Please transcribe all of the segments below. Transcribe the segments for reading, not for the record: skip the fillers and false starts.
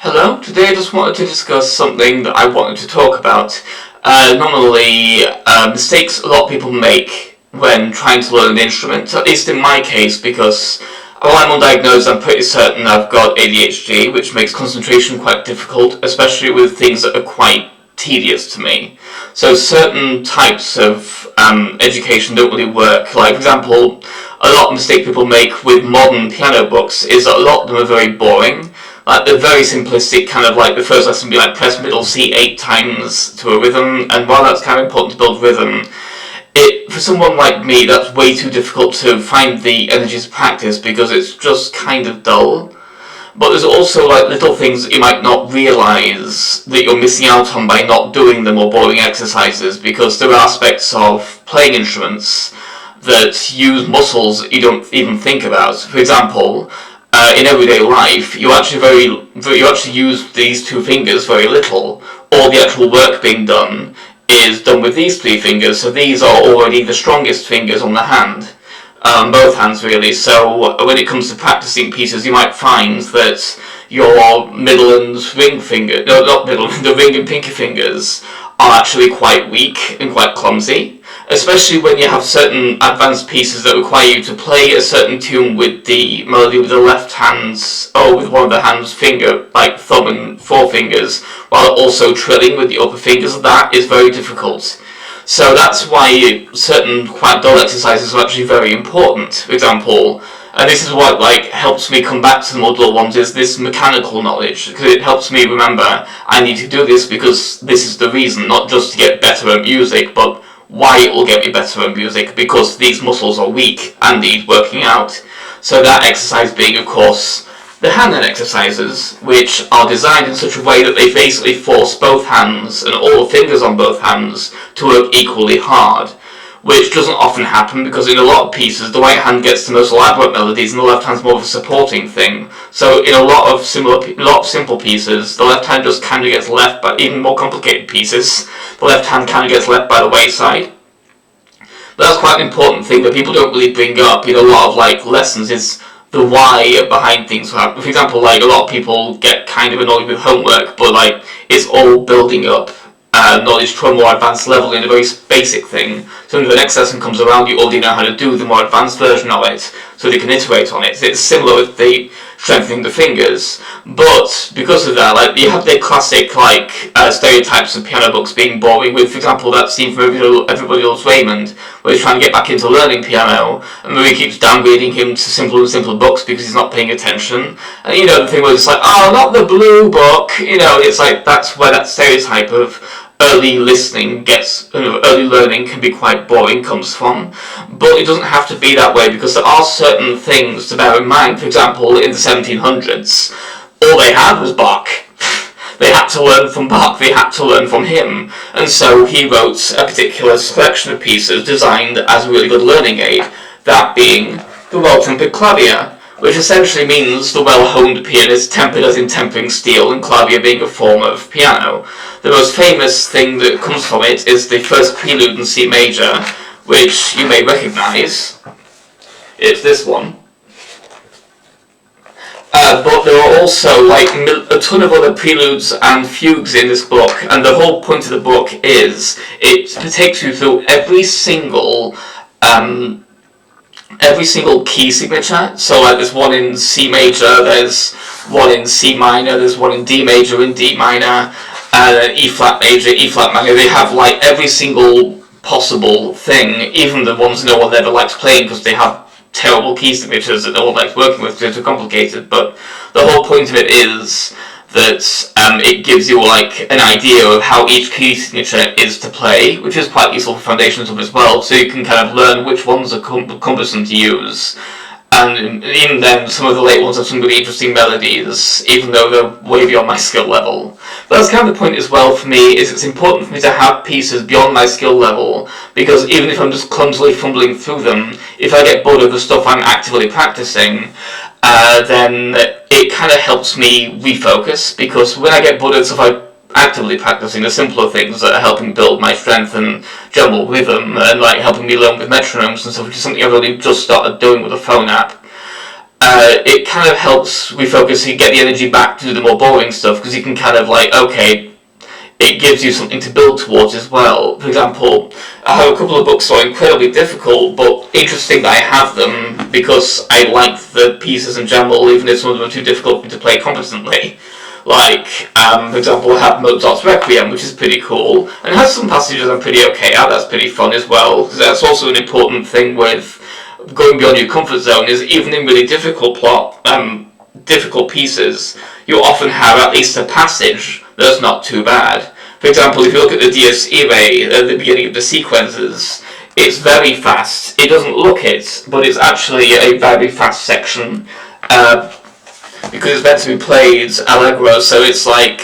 Hello, today I just wanted to discuss something that I wanted to talk about. Normally, mistakes a lot of people make when trying to learn an instrument, at least in my case, because while I'm undiagnosed, I'm pretty certain I've got ADHD, which makes concentration quite difficult, especially with things that are quite tedious to me. So certain types of education don't really work. Like, for example, a lot of mistake people make with modern piano books is that a lot of them are very boring. Like, they're very simplistic, kind of like the first lesson would be like press middle C 8 times to a rhythm, and while that's kind of important to build rhythm, for someone like me, that's way too difficult to find the energy to practice because it's just kind of dull. But there's also like little things that you might not realise that you're missing out on by not doing the more boring exercises, because there are aspects of playing instruments that use muscles that you don't even think about. For example, in everyday life, you actually use these two fingers very little. All the actual work being done is done with these three fingers, so these are already the strongest fingers on the hand. Both hands really, so when it comes to practicing pieces, you might find that your middle and ring finger, no, not middle, the ring and pinky fingers are actually quite weak and quite clumsy, especially when you have certain advanced pieces that require you to play a certain tune with the melody with the left hand's, or with one of the hand's finger, like thumb and forefingers, while also trilling with the upper fingers. That is very difficult. So that's why certain quite dull exercises are actually very important. For example, and this is what helps me come back to the more dull ones, is this mechanical knowledge, because it helps me remember I need to do this because this is the reason, not just to get better at music, but why it will get me better at music, because these muscles are weak and need working out. So that exercise being, of course, the hand-hand exercises, which are designed in such a way that they basically force both hands and all the fingers on both hands to work equally hard, which doesn't often happen because in a lot of pieces the right hand gets the most elaborate melodies and the left hand's more of a supporting thing. So in a lot of simple pieces, the left hand just kind of gets left by, even more complicated pieces, the left hand kind of gets left by the wayside. But that's quite an important thing that people don't really bring up in a lot of lessons, is the why behind things. For example, a lot of people get kind of annoyed with homework, but it's all building up knowledge to a more advanced level in a very basic thing. So when the next lesson comes around, you already know how to do the more advanced version of it, so they can iterate on it. It's similar with the strengthening the fingers, but because of that, you have the classic stereotypes of piano books being boring. With, for example, that scene from Everybody Loves Raymond, where he's trying to get back into learning piano, and Marie keeps downgrading him to simpler and simpler books because he's not paying attention. And the thing where it's oh, not the blue book. It's that's where that stereotype of early listening early learning can be quite boring comes from. But it doesn't have to be that way, because there are certain things to bear in mind. For example, in the 1700s, all they had was Bach. They had to learn from Bach, they had to learn from him, and so he wrote a particular selection of pieces designed as a really good learning aid, that being the well-tempered clavier, which essentially means the well-honed pianist, tempered as in tempering steel, and clavier being a form of piano. The most famous thing that comes from it is the first prelude in C major, which you may recognise. It's this one. But there are also a ton of other preludes and fugues in this book, and the whole point of the book is it takes you through every single key signature. So there's one in C major, there's one in C minor, there's one in D major and D minor, E flat major, E flat minor. They have every single possible thing, even the ones no one ever likes playing because they have terrible key signatures that no one likes working with because they're too complicated. But the whole point of it is that it gives you an idea of how each key signature is to play, which is quite useful for foundation stuff as well, so you can kind of learn which ones are cumbersome to use. And even then, some of the late ones have some really interesting melodies, even though they're way beyond my skill level. But that's kind of the point as well for me, is it's important for me to have pieces beyond my skill level, because even if I'm just clumsily fumbling through them, if I get bored of the stuff I'm actively practicing, then it kind of helps me refocus, because when I get bored of stuff I'm actively practicing, the simpler things that are helping build my strength and general rhythm, and helping me learn with metronomes and stuff, which is something I've only just started doing with a phone app, it kind of helps refocus and get the energy back to do the more boring stuff, because you can kind of like, okay, it gives you something to build towards as well. For example, I have a couple of books that are incredibly difficult, but interesting that I have them because I like the pieces in general, even if some of them are too difficult for me to play competently. Like, for example, I have Mozart's Requiem, which is pretty cool, and it has some passages I'm pretty okay at. That's pretty fun as well, because that's also an important thing with going beyond your comfort zone, is even in really difficult difficult pieces, you'll often have at least a passage that's not too bad. For example, if you look at the Dies Irae at the beginning of the sequences, it's very fast. It doesn't look it, but it's actually a very fast section, because it's meant to be played allegro, so it's like,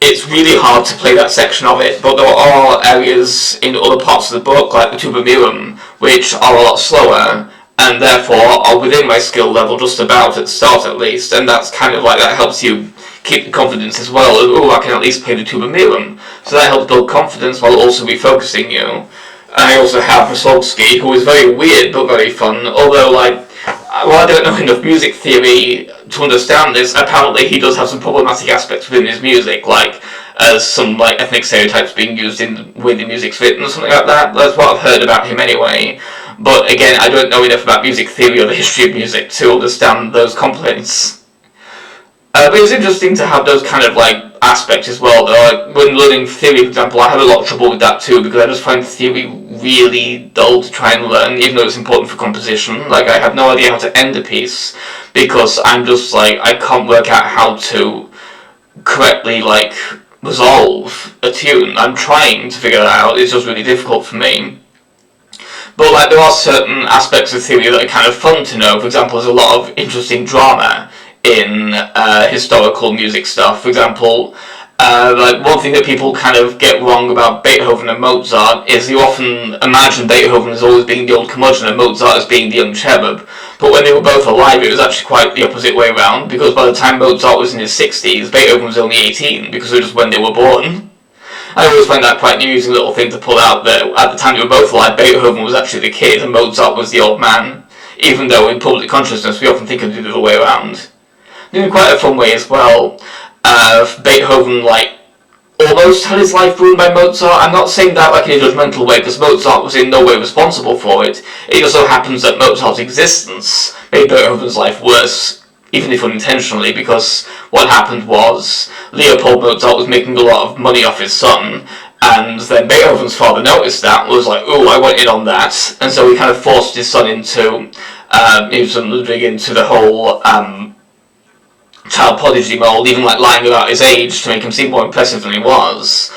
it's really hard to play that section of it, but there are areas in other parts of the book, like the Tuba Mirum, which are a lot slower, and therefore are within my skill level just about at the start at least, and that's kind of like, that helps you keep the confidence as well. Oh, I can at least play the Tuba Mirum, so that helps build confidence while also refocusing you. And I also have Mussorgsky, who is very weird but very fun, although like, well, I don't know enough music theory to understand this. Apparently he does have some problematic aspects within his music, like some like ethnic stereotypes being used in the way the music's written or something like that. That's what I've heard about him anyway. But again, I don't know enough about music theory or the history of music to understand those complaints. But it's interesting to have those kind of like aspects as well. Like when learning theory, for example, I have a lot of trouble with that too, because I just find theory really dull to try and learn, even though it's important for composition. Like, I have no idea how to end a piece, because I'm just like, I can't work out how to correctly like resolve a tune. I'm trying to figure that out, it's just really difficult for me. But like, there are certain aspects of theory that are kind of fun to know. For example, there's a lot of interesting drama in historical music stuff. For example, like one thing that people kind of get wrong about Beethoven and Mozart is you often imagine Beethoven as always being the old curmudgeon and Mozart as being the young cherub. But when they were both alive, it was actually quite the opposite way around, because by the time Mozart was in his 60s, Beethoven was only 18, because it was when they were born. I always find that quite an amusing little thing to pull out, that at the time they were both alive, Beethoven was actually the kid and Mozart was the old man, even though in public consciousness we often think of it the other way around. In quite a fun way as well, Beethoven like almost had his life ruined by Mozart. I'm not saying that like in a judgmental way, because Mozart was in no way responsible for it. It just so happens that Mozart's existence made Beethoven's life worse, even if unintentionally, because what happened was Leopold Mozart was making a lot of money off his son, and then Beethoven's father noticed that and was like, oh, I want in on that, and so he kind of forced his son into the whole child prodigy mold, even like lying about his age to make him seem more impressive than he was,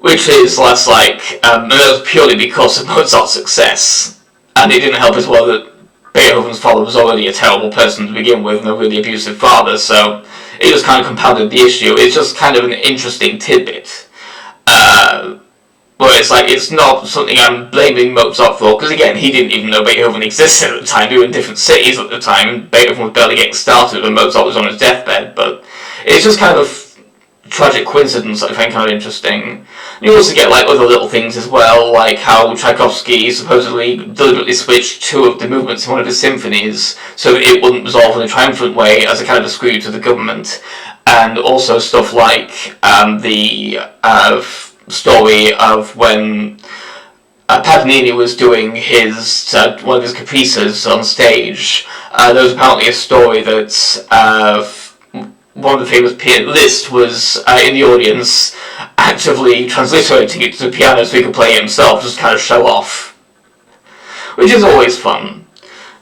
which is less like, and that was purely because of Mozart's success, and it didn't help as well that Beethoven's father was already a terrible person to begin with, and a really abusive father, so it just kind of compounded the issue. It's just kind of an interesting tidbit, where it's like, it's not something I'm blaming Mozart for, because again, he didn't even know Beethoven existed at the time. They were in different cities at the time. Beethoven was barely getting started when Mozart was on his deathbed, but it's just kind of a tragic coincidence that I find kind of interesting. You also get like other little things as well, like how Tchaikovsky supposedly deliberately switched two of the movements in one of his symphonies so that it wouldn't resolve in a triumphant way as a kind of a screw to the government, and also stuff like the story of when Paganini was doing his one of his caprices on stage. There was apparently a story that one of the famous pianists was in the audience actively transliterating it to the piano so he could play it himself, just kind of show off, which is always fun.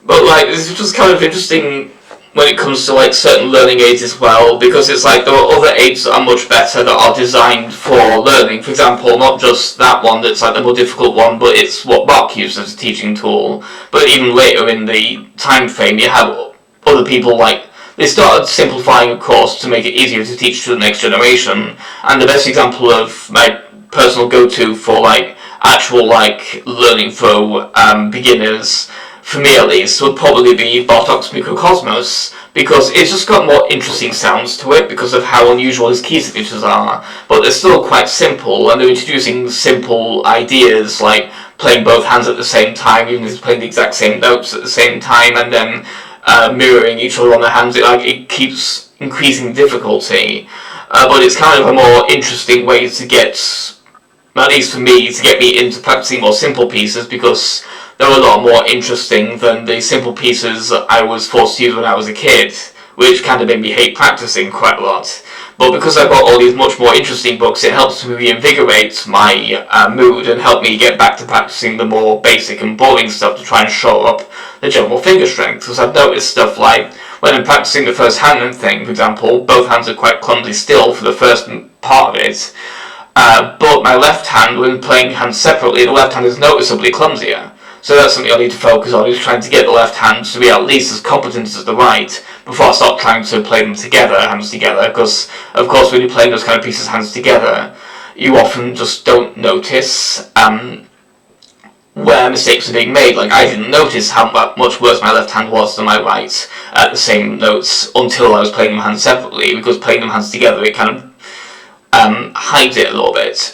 But like, it's just kind of interesting when it comes to like certain learning aids as well, because it's like there are other aids that are much better that are designed for learning. For example, not just that one that's like the more difficult one, but it's what Bach used as a teaching tool. But even later in the time frame, you have other people like, they started simplifying a course to make it easier to teach to the next generation. And the best example of my personal go-to for like actual like learning for beginners for me at least, would probably be Bartok's Microcosmos, because it's just got more interesting sounds to it because of how unusual his key signatures are, but they're still quite simple, and they're introducing simple ideas like playing both hands at the same time, even if he's playing the exact same notes at the same time, and then mirroring each other on the hands. It keeps increasing difficulty, but it's kind of a more interesting way to get, at least for me, to get me into practicing more simple pieces, because they're a lot more interesting than the simple pieces I was forced to use when I was a kid, which kind of made me hate practicing quite a lot. But because I've got all these much more interesting books, it helps me reinvigorate my mood and help me get back to practicing the more basic and boring stuff to try and show up the general finger strength. Because I've noticed stuff like, when I'm practicing the first hand thing, for example, both hands are quite clumsy still for the first part of it, but my left hand, when playing hands separately, the left hand is noticeably clumsier. So that's something I need to focus on, is trying to get the left hand to be at least as competent as the right before I start trying to play them together, hands together, because of course when you're playing those kind of pieces hands together, you often just don't notice where mistakes are being made. Like, I didn't notice how much worse my left hand was than my right at the same notes until I was playing them hands separately, because playing them hands together, it kind of hides it a little bit.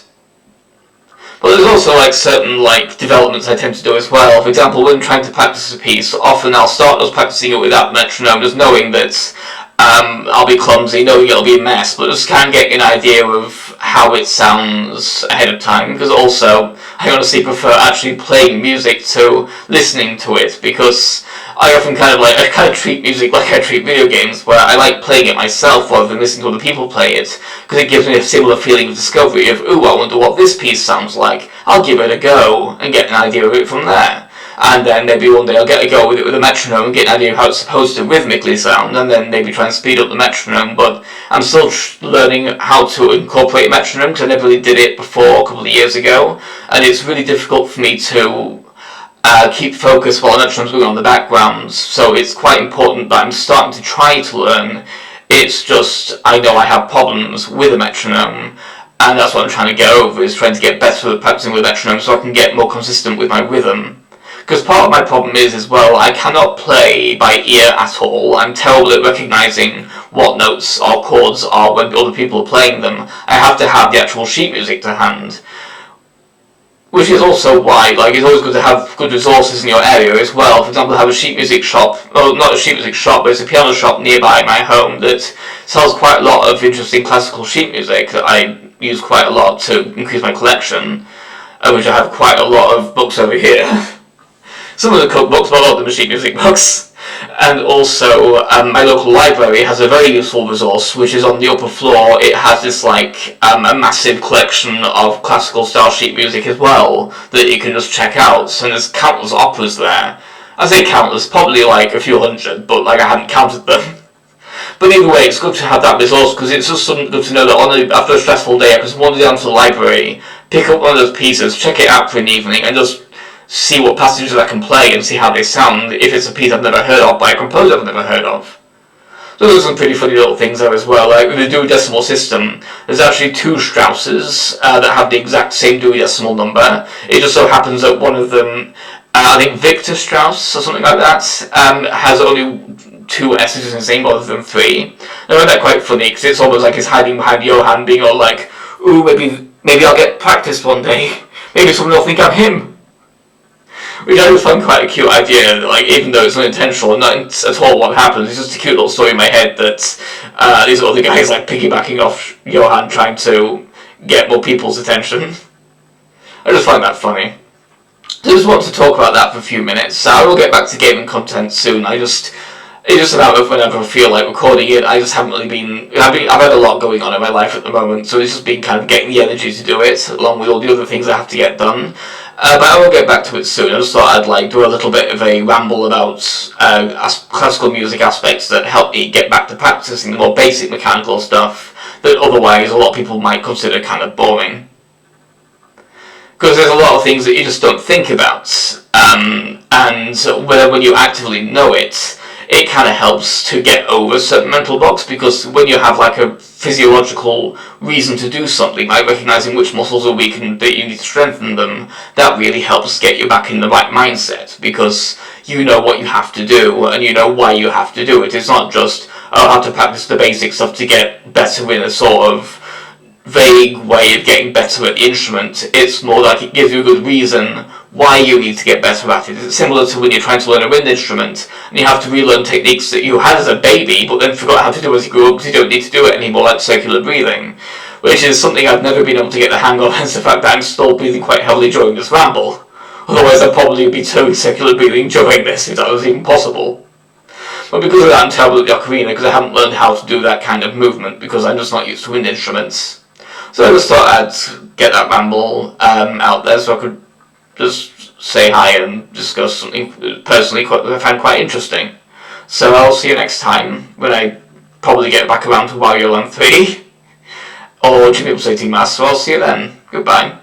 But there's also certain developments I tend to do as well. For example, when trying to practice a piece, often I'll start just practicing it without metronome, just knowing that I'll be clumsy, knowing it'll be a mess, but just kind of getting an idea of how it sounds ahead of time, because also I honestly prefer actually playing music to listening to it, because I often kind of treat music like I treat video games, where I like playing it myself rather than listening to other people play it, because it gives me a similar feeling of discovery of, ooh, I wonder what this piece sounds like, I'll give it a go, and get an idea of it from there. And then maybe one day I'll get a go with it with a metronome and get an idea of how it's supposed to rhythmically sound, and then maybe try and speed up the metronome. But I'm still learning how to incorporate a metronome, because I never really did it before a couple of years ago, and it's really difficult for me to keep focus while the metronome's going on in the background, so it's quite important that I'm starting to try to learn. It's just, I know I have problems with a metronome, and that's what I'm trying to get over, is trying to get better at practicing with a metronome so I can get more consistent with my rhythm. Because part of my problem is, as well, I cannot play by ear at all. I'm terrible at recognising what notes or chords are when other people are playing them. I have to have the actual sheet music to hand. Which is also why, it's always good to have good resources in your area as well. For example, I have a sheet music shop, well, not a sheet music shop, but it's a piano shop nearby my home that sells quite a lot of interesting classical sheet music that I use quite a lot to increase my collection, which I have quite a lot of books over here. Some of the cookbooks, but a lot of them are sheet music books. And also, my local library has a very useful resource, which is on the upper floor. It has this, a massive collection of classical style sheet music as well, that you can just check out, and there's countless operas there. I say countless, probably a few hundred, but I haven't counted them. But either way, it's good to have that resource, because it's just something good to know that after a stressful day, I can just wander down to the library, pick up one of those pieces, check it out for an evening, and just see what passages I can play and see how they sound, if it's a piece I've never heard of by a composer I've never heard of. So there's some pretty funny little things there as well. With the Dewey Decimal System, there's actually two Strausses that have the exact same Dewey Decimal number. It just so happens that one of them, I think Victor Strauss or something like that, has only two S's in his name rather than three. And I find that quite funny, because it's almost like he's hiding behind Johann, being all ooh, maybe I'll get practice one day. Maybe someone will think I'm him. Which I always find quite a cute idea, even though it's unintentional and not at all what happens, it's just a cute little story in my head that these other guys piggybacking off Johann trying to get more people's attention. I just find that funny. So I just want to talk about that for a few minutes. I will get back to gaming content soon. It's just a matter of whenever I feel like recording it. I just haven't really been... I've had a lot going on in my life at the moment, so it's just been kind of getting the energy to do it, along with all the other things I have to get done. But I will get back to it soon. I just thought I'd do a little bit of a ramble about classical music aspects that help me get back to practicing the more basic mechanical stuff that otherwise a lot of people might consider kind of boring. Because there's a lot of things that you just don't think about, and when you actively know it, it kind of helps to get over certain mental blocks, because when you have a physiological reason to do something, like recognizing which muscles are weak and that you need to strengthen them, that really helps get you back in the right mindset, because you know what you have to do, and you know why you have to do it. It's not just, oh, I have to practice the basic stuff to get better in a sort of vague way of getting better at the instrument. It's more like it gives you a good reason why you need to get better at it. It's similar to when you're trying to learn a wind instrument, and you have to relearn techniques that you had as a baby, but then forgot how to do as you grew up because you don't need to do it anymore, like circular breathing, which is something I've never been able to get the hang of, hence the fact that I'm still breathing quite heavily during this ramble. Otherwise I'd probably be doing circular breathing during this, if that was even possible. But because of that, I'm terrible at the ocarina, because I haven't learned how to do that kind of movement, because I'm just not used to wind instruments. So I just thought I'd get that ramble out there so I could just say hi and discuss something personally that I find quite interesting. So I'll see you next time, when I probably get back around to Wario Land 3, or Jimmy Updating Mass, so I'll see you then. Goodbye.